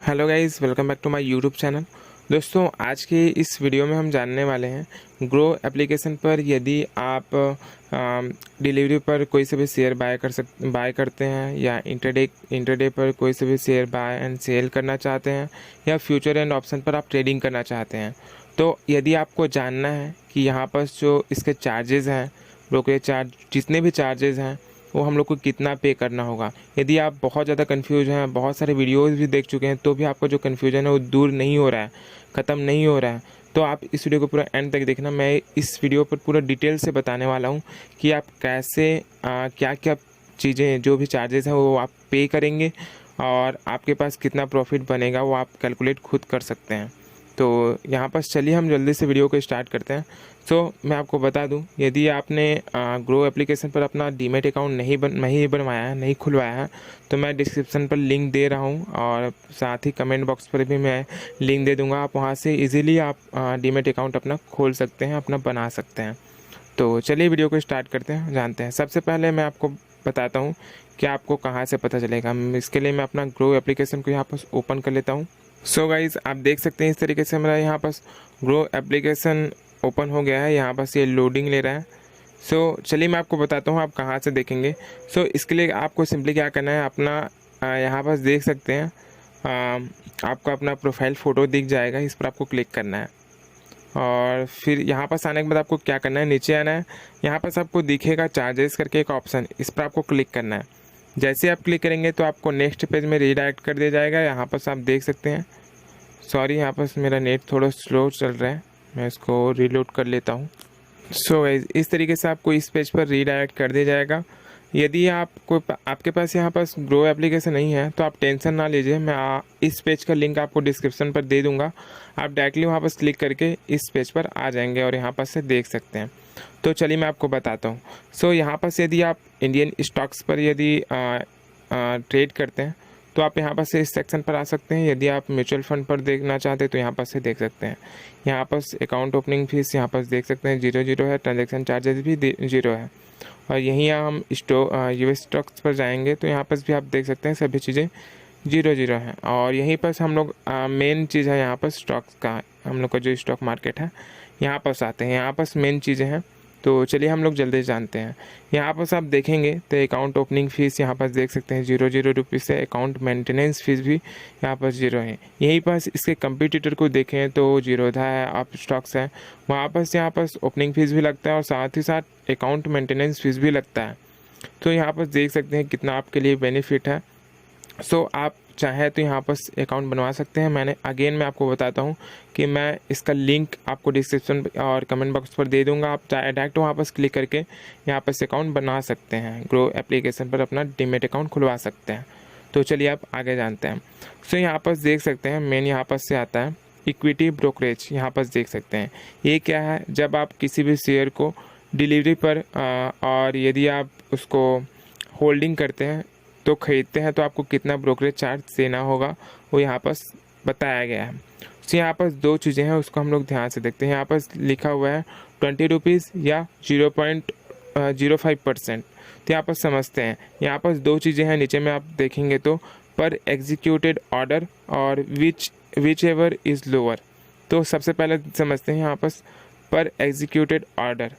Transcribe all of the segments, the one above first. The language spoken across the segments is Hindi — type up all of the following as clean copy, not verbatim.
Hello guys, welcome back to my YouTube channel. दोस्तों, आज के इस वीडियो में हम जानने वाले हैं ग्रो एप्लीकेशन पर यदि आप डिलीवरी पर कोई से भी शेयर बाय करते हैं या इंटरडे पर कोई से भी शेयर बाय एंड सेल करना चाहते हैं या फ्यूचर एंड ऑप्शन पर आप ट्रेडिंग करना चाहते हैं। तो यदि आपको जानना है कि यहाँ पर जो इसके चार्जेस हैं, ब्रोकरेज चार्ज, जितने भी चार्जेस हैं वो हम लोग को कितना पे करना होगा। यदि आप बहुत ज़्यादा कंफ्यूज हैं, बहुत सारे वीडियोस भी देख चुके हैं, तो भी आपका जो कन्फ्यूजन है वो दूर नहीं हो रहा है, ख़त्म नहीं हो रहा है, तो आप इस वीडियो को पूरा एंड तक देखना। मैं इस वीडियो पर पूरा डिटेल से बताने वाला हूँ कि आप कैसे क्या क्या चीज़ें, जो भी चार्जेस हैं वो आप पे करेंगे और आपके पास कितना प्रॉफिट बनेगा वो आप कैलकुलेट खुद कर सकते हैं। तो यहाँ पर चलिए हम जल्दी से वीडियो को स्टार्ट करते हैं। मैं आपको बता दूं, यदि आपने ग्रो एप्लीकेशन पर अपना डीमैट अकाउंट नहीं बनवाया है, नहीं खुलवाया है, तो मैं डिस्क्रिप्शन पर लिंक दे रहा हूं और साथ ही कमेंट बॉक्स पर भी मैं लिंक दे दूंगा। आप वहां से इजीली आप डीमैट अकाउंट अपना खोल सकते हैं, अपना बना सकते हैं। तो चलिए वीडियो को स्टार्ट करते हैं, जानते हैं। सबसे पहले मैं आपको बताता हूँ कि आपको कहाँ से पता चलेगा। इसके लिए मैं अपना ग्रो एप्लीकेशन को यहाँ पर ओपन कर लेता हूँ। गाइज़, आप देख सकते हैं इस तरीके से मेरा यहाँ पास ग्रो एप्लीकेशन ओपन हो गया है। यहाँ पास ये लोडिंग ले रहा है। चलिए मैं आपको बताता हूँ आप कहाँ से देखेंगे। इसके लिए आपको सिंपली क्या करना है, अपना यहाँ पास देख सकते हैं आपको अपना प्रोफाइल फ़ोटो दिख जाएगा, इस पर आपको क्लिक करना है और फिर यहाँ पास आने के बाद आपको क्या करना है, नीचे आना है। यहाँ पास आपको दिखेगा चार्जेस करके एक ऑप्शन, इस पर आपको क्लिक करना है। जैसे आप क्लिक करेंगे तो आपको नेक्स्ट पेज में रीडायरेक्ट कर दिया जाएगा। यहाँ पास आप देख सकते हैं, सॉरी यहाँ पास मेरा नेट थोड़ा स्लो चल रहा है, मैं इसको रीलोड कर लेता हूँ। इस तरीके से आपको इस पेज पर रीडायरेक्ट कर दिया जाएगा। यदि आपके पास यहाँ पास ग्रो एप्लीकेशन नहीं है तो आप टेंशन ना लीजिए, मैं इस पेज का लिंक आपको डिस्क्रिप्शन पर दे दूँगा। आप डायरेक्टली वहाँ पास क्लिक करके इस पेज पर आ जाएंगे और यहाँ पास से देख सकते हैं। तो चलिए मैं आपको बताता हूँ। यहाँ पास यदि आप इंडियन स्टॉक्स पर यदि ट्रेड करते हैं तो आप यहाँ पर से इस सेक्शन पर आ सकते हैं। यदि आप म्यूचुअल फंड पर देखना चाहते हैं तो यहाँ पर से देख सकते हैं। यहाँ पर अकाउंट ओपनिंग फीस यहाँ पर देख सकते हैं 0 है, ट्रांजैक्शन चार्जेस भी 0 है। और यहीं हम यूएस स्टॉक्स पर जाएंगे तो यहाँ पर भी आप देख सकते हैं सभी चीज़ें 0 हैं। और यहीं पर हम लोग मेन चीज़ है, यहाँ पर स्टॉक्स का, हम लोग का जो स्टॉक मार्केट है यहाँ पर आते हैं। यहाँ पर मेन चीज़ें हैं, तो चलिए हम लोग जल्दी जानते हैं। यहाँ पर आप देखेंगे तो अकाउंट ओपनिंग फ़ीस यहाँ पर देख सकते हैं 0 रुपीज़ से। अकाउंट मेंटेनेंस फ़ीस भी यहाँ पर 0 है। यहीं पर इसके कंपटीटर को देखें तो जीरोधा है, आप स्टॉक्स है, वहाँ पर यहाँ पर ओपनिंग फ़ीस भी लगता है और साथ ही साथ अकाउंट मेंटेनेंस फ़ीस भी लगता है। तो यहाँ पर देख सकते हैं कितना आपके लिए बेनिफिट है। आप चाहे तो यहाँ पर अकाउंट बनवा सकते हैं। मैं आपको बताता हूँ कि मैं इसका लिंक आपको डिस्क्रिप्शन और कमेंट बॉक्स पर दे दूँगा। आप डायरेक्ट वहाँ पर क्लिक करके यहाँ पर अकाउंट बना सकते हैं, ग्रो एप्लीकेशन पर अपना डीमैट अकाउंट खुलवा सकते हैं। तो चलिए आप आगे जानते हैं। यहाँ पर देख सकते हैं मेन यहाँ पर से आता है इक्विटी ब्रोकरेज। यहाँ पर देख सकते हैं ये क्या है, जब आप किसी भी शेयर को डिलीवरी पर और यदि आप उसको होल्डिंग करते हैं तो ख़रीदते हैं तो आपको कितना ब्रोकरेज चार्ज देना होगा वो यहाँ पर बताया गया है। यहाँ पर 2 चीज़ें हैं, उसको हम लोग ध्यान से देखते हैं। यहाँ पर लिखा हुआ है 20 रुपीज़ या 0.05%। तो यहाँ पर समझते हैं, यहाँ पर 2 चीज़ें हैं। नीचे में आप देखेंगे तो पर एग्जीक्यूटेड ऑर्डर और विच एवर इज़ लोअर। तो सबसे पहले समझते हैं यहाँ पर एग्जीक्यूटेड ऑर्डर।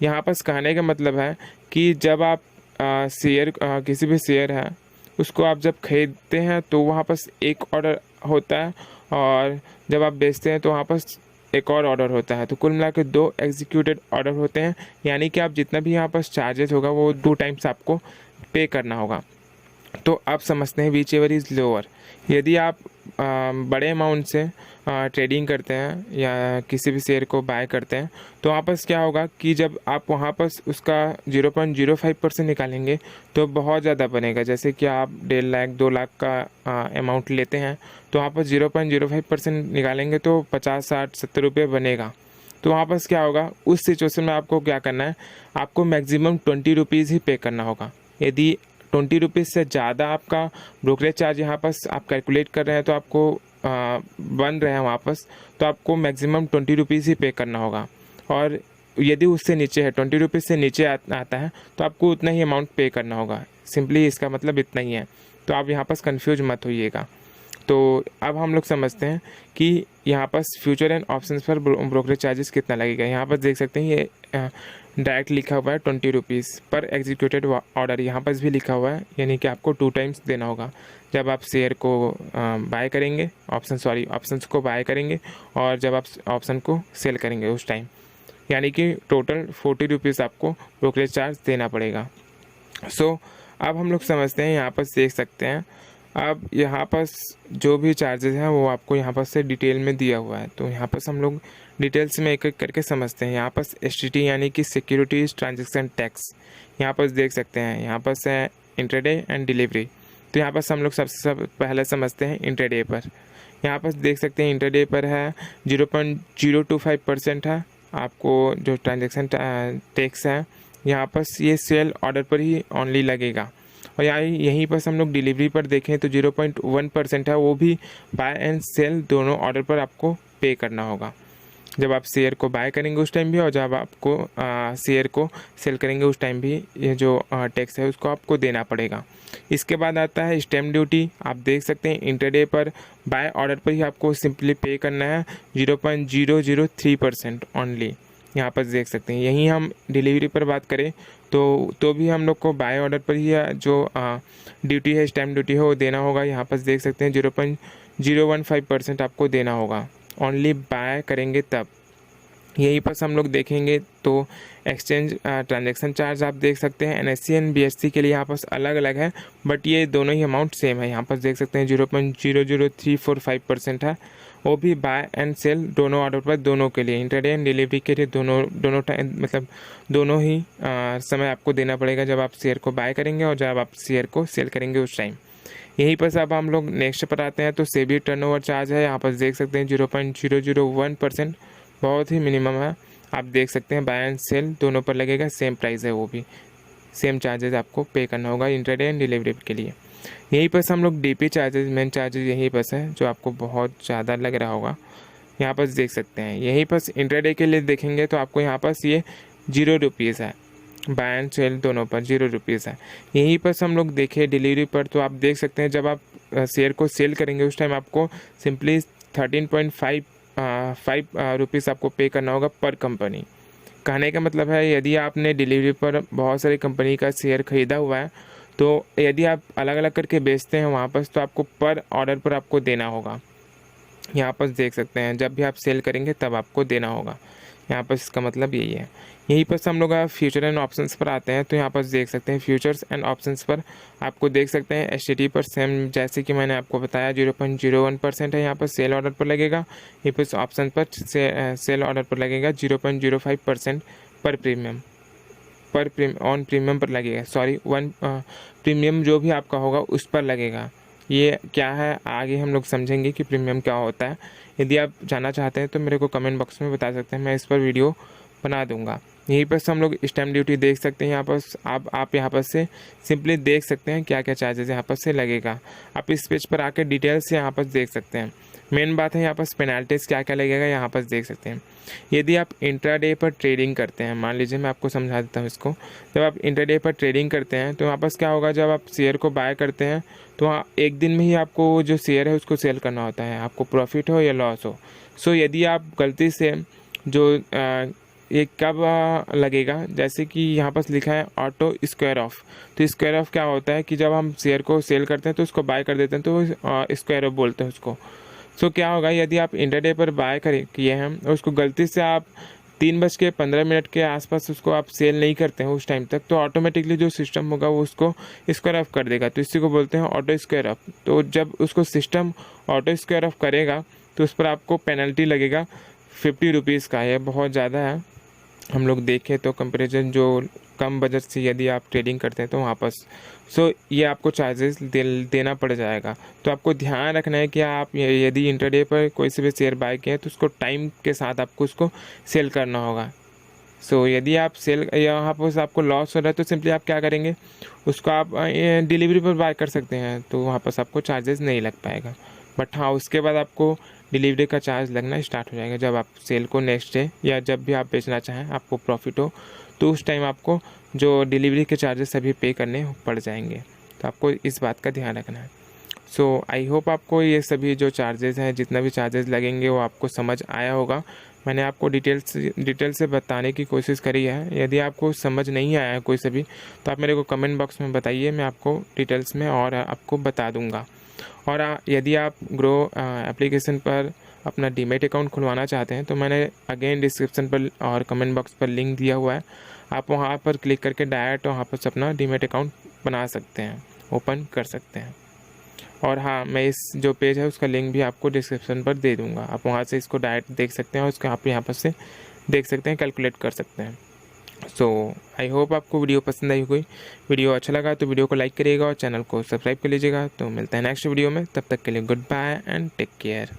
यहाँ पर कहने का मतलब है कि जब आप किसी भी शेयर है उसको आप जब खरीदते हैं तो वहाँ पर एक ऑर्डर होता है और जब आप बेचते हैं तो वहाँ पर एक और ऑर्डर होता है। तो कुल मिला के 2 एग्जीक्यूटेड ऑर्डर होते हैं, यानी कि आप जितना भी यहाँ पर चार्जेस होगा वो 2 टाइम्स आपको पे करना होगा। तो आप समझते हैं विच एवर इज़ लोअर। यदि आप बड़े अमाउंट से ट्रेडिंग करते हैं या किसी भी शेयर को बाय करते हैं तो वहाँ पर क्या होगा कि जब आप वहाँ पर उसका 0.05% निकालेंगे तो बहुत ज़्यादा बनेगा। जैसे कि आप 1.5 लाख 2 लाख का अमाउंट लेते हैं तो वहाँ पर 0.05% निकालेंगे तो 50 60 70 रुपये बनेगा। तो वहाँ पर क्या होगा, उस सिचुएशन में आपको क्या करना है, आपको मैक्सिमम 20 रुपीज़ ही पे करना होगा। यदि 20 रुपीज़ से ज़्यादा आपका ब्रोकरेज चार्ज यहाँ पर आप कैलकुलेट कर रहे हैं तो आपको बन रहे हैं वापस, तो आपको मैक्सिमम 20 रुपीज़ ही पे करना होगा। और यदि उससे नीचे है, 20 रुपीज़ से नीचे आता है तो आपको उतना ही अमाउंट पे करना होगा। सिंपली इसका मतलब इतना ही है। तो आप यहाँ पर कंफ्यूज मत होइएगा। तो अब हम लोग समझते हैं कि यहाँ पर फ्यूचर एंड ऑप्शंस पर ब्रोकरेज चार्जेस कितना लगेगा। यहाँ पर देख सकते हैं ये डायरेक्ट लिखा हुआ है 20 रुपीज़ पर एग्जीक्यूटेड ऑर्डर, यहाँ पर भी लिखा हुआ है, यानी कि आपको 2 टाइम्स देना होगा जब आप शेयर को बाय करेंगे, ऑप्शंस को बाय करेंगे और जब आप ऑप्शन को सेल करेंगे उस टाइम, यानी कि टोटल 40 रुपीज़ आपको ब्रोकरेज चार्ज देना पड़ेगा। सो अब हम लोग समझते हैं, यहाँ पर देख सकते हैं अब यहाँ पर जो भी चार्जेस हैं वो आपको यहाँ पर से डिटेल में दिया हुआ है। तो यहाँ पर हम लोग डिटेल्स में एक एक करके समझते हैं। यहाँ पर STT यानी कि सिक्योरिटीज ट्रांजैक्शन टैक्स, यहाँ पर देख सकते हैं, यहाँ पर से इंट्राडे एंड डिलीवरी। तो यहाँ पर हम लोग सबसे पहले समझते हैं इंट्राडे पर। यहाँ पर देख सकते हैं इंट्राडे पर है 0.025% है आपको जो ट्रांजैक्शन टैक्स है। यहाँ पर ये सेल ऑर्डर पर ही ओनली लगेगा। और यहीं पर हम लोग डिलीवरी पर देखें तो 0.1% है, वो भी बाय एंड सेल दोनों ऑर्डर पर आपको पे करना होगा। जब आप शेयर को बाय करेंगे उस टाइम भी और जब आपको शेयर को सेल करेंगे उस टाइम भी ये जो टैक्स है उसको आपको देना पड़ेगा। इसके बाद आता है स्टैम्प ड्यूटी। आप देख सकते हैं इंटरडे पर बाय ऑर्डर पर ही आपको सिंपली पे करना है 0.003% ओनली। यहाँ पर देख सकते हैं। यहीं हम डिलीवरी पर बात करें तो भी हम लोग को बाय ऑर्डर पर ही जो ड्यूटी है, स्टैम्प ड्यूटी है वो देना होगा। यहाँ पर देख सकते हैं 0.015% आपको देना होगा ओनली बाय करेंगे तब। यहीं पर हम लोग देखेंगे तो एक्सचेंज ट्रांजैक्शन चार्ज आप देख सकते हैं NSE एंड BSE के लिए यहाँ पर अलग अलग है, बट ये दोनों ही अमाउंट सेम है। यहाँ पर देख सकते हैं 0.00345% है, वो भी बाय एंड सेल दोनों ऑर्डर पर, दोनों के लिए, इंटरडे एंड डिलीवरी के लिए दोनों टाइम, मतलब दोनों ही समय आपको देना पड़ेगा जब आप शेयर को बाय करेंगे और जब आप शेयर को सेल करेंगे उस टाइम। यहीं पर अब हम लोग नेक्स्ट पर आते हैं तो सेबी टर्नओवर चार्ज है। यहाँ पर देख सकते हैं 0.001%, बहुत ही मिनिमम है। आप देख सकते हैं बाय एंड सेल दोनों पर लगेगा, सेम प्राइस है, वो भी सेम चार्जेस आपको पे करना होगा इंटरडे एंड डिलीवरी के लिए। यहीं पर हम लोग DP चार्जेस, मेन चार्जेस यहीं पर है जो आपको बहुत ज़्यादा लग रहा होगा। यहाँ पर देख सकते हैं, यहीं पर इंटरडे के लिए देखेंगे तो आपको यहाँ पर ये 0 रुपीज़ है, बाय एंड सेल दोनों पर 0 रुपीज़ है। यहीं पर हम लोग देखें डिलीवरी पर तो आप देख सकते हैं जब आप शेयर को सेल करेंगे उस टाइम आपको सिंपली 13.5 रुपीज़ आपको पे करना होगा पर कंपनी। कहने का मतलब है यदि आपने डिलीवरी पर बहुत सारी कंपनी का शेयर ख़रीदा हुआ है तो यदि आप अलग अलग करके बेचते हैं वहाँ पर तो आपको पर ऑर्डर पर आपको देना होगा। यहाँ पर देख सकते हैं जब भी आप सेल करेंगे तब आपको देना होगा। यहाँ पर इसका मतलब यही है। यहीं पर हम लोग फ्यूचर एंड ऑप्शंस पर आते हैं तो यहाँ पर देख सकते हैं फ्यूचर्स एंड ऑप्शंस पर आपको देख सकते हैं STT पर सेम जैसे कि मैंने आपको बताया 0.01% है, यहाँ पर सेल ऑर्डर पर लगेगा। यहीं पर ऑप्शन पर सेल ऑर्डर पर लगेगा 0.05% पर प्रीमियम ऑन प्रीमियम पर लगेगा, सॉरी प्रीमियम जो भी आपका होगा उस पर लगेगा। ये क्या है आगे हम लोग समझेंगे कि प्रीमियम क्या होता है। यदि आप जानना चाहते हैं तो मेरे को कमेंट बॉक्स में बता सकते हैं, मैं इस पर वीडियो बना दूंगा। यहीं पर हम लोग स्टैम्प ड्यूटी देख सकते हैं। यहाँ पर आप यहाँ पर से सिंपली देख सकते हैं क्या क्या चार्जेस यहाँ पर से लगेगा। आप इस पेज पर आकर डिटेल से यहाँ पर देख सकते हैं। मेन बात है यहाँ पर पेनाल्टीज क्या क्या लगेगा यहाँ पर देख सकते हैं। यदि आप इंट्राडे पर ट्रेडिंग करते हैं, मान लीजिए मैं आपको समझा देता हूँ इसको। जब आप इंट्राडे पर ट्रेडिंग करते हैं तो यहाँ पर क्या होगा, जब आप शेयर को बाय करते हैं तो वहाँ एक दिन में ही आपको जो शेयर है उसको सेल करना होता है, आपको प्रॉफिट हो या लॉस हो। सो यदि आप गलती से जो ये कब लगेगा, जैसे कि यहाँ पर लिखा है ऑटो स्क्वायर ऑफ। तो स्क्वायर ऑफ क्या होता है कि जब हम शेयर को सेल करते हैं तो उसको बाय कर देते हैं तो स्क्वायर ऑफ बोलते हैं उसको। सो क्या होगा यदि आप इंट्राडे पर बाय किए हैं और उसको गलती से आप 3:15 के आसपास उसको आप सेल नहीं करते हैं उस टाइम तक, तो ऑटोमेटिकली जो सिस्टम होगा वो उसको स्क्वायर ऑफ कर देगा। तो इसी को बोलते हैं ऑटो स्क्वायर ऑफ। तो जब उसको सिस्टम ऑटो स्क्वायर ऑफ करेगा तो उस पर आपको पेनल्टी लगेगा 50 रुपीज़ का। यह बहुत ज़्यादा है। हम लोग देखें तो कंपैरिजन जो कम बजट से यदि आप ट्रेडिंग करते हैं तो वहाँ पर ये आपको चार्जेस देना पड़ जाएगा। तो आपको ध्यान रखना है कि आप यदि इंट्राडे पर कोई से भी शेयर बाय किए तो उसको टाइम के साथ आपको उसको सेल करना होगा। यदि आप सेल यहाँ पर आपको लॉस हो रहा है तो सिंपली आप क्या करेंगे, उसको आप डिलीवरी पर बाय कर सकते हैं तो वहाँ पर आपको चार्जेस नहीं लग पाएगा। बट हाँ, उसके बाद आपको डिलीवरी का चार्ज लगना स्टार्ट हो जाएगा। जब आप सेल को नेक्स्ट डे या जब भी आप बेचना चाहें आपको प्रॉफिट हो तो उस टाइम आपको जो डिलीवरी के चार्जेस सभी पे करने पड़ जाएंगे। तो आपको इस बात का ध्यान रखना है। सो आई होप आपको ये सभी जो चार्जेस हैं, जितना भी चार्जेस लगेंगे वो आपको समझ आया होगा। मैंने आपको डिटेल से बताने की कोशिश करी है। यदि आपको समझ नहीं आया है कोई से भी, तो आप मेरे को कमेंट बॉक्स में बताइए, मैं आपको डिटेल्स में और आपको बता दूंगा। और यदि आप ग्रो एप्लीकेशन पर अपना डीमैट अकाउंट खुलवाना चाहते हैं तो मैंने अगेन डिस्क्रिप्शन पर और कमेंट बॉक्स पर लिंक दिया हुआ है। आप वहां पर क्लिक करके डायरेक्ट वहां पर से अपना डीमैट अकाउंट बना सकते हैं, ओपन कर सकते हैं। और हाँ, मैं इस जो पेज है उसका लिंक भी आपको डिस्क्रिप्शन पर दे दूँगा। आप वहाँ से इसको डायरेक्ट देख सकते हैं और उसका आप यहाँ पर से देख सकते हैं, कैलकुलेट कर सकते हैं। सो आई होप आपको वीडियो पसंद आई होगी। वीडियो अच्छा लगा तो वीडियो को लाइक करिएगा और चैनल को सब्सक्राइब कर लीजिएगा। तो मिलते हैं नेक्स्ट वीडियो में, तब तक के लिए good bye and take care.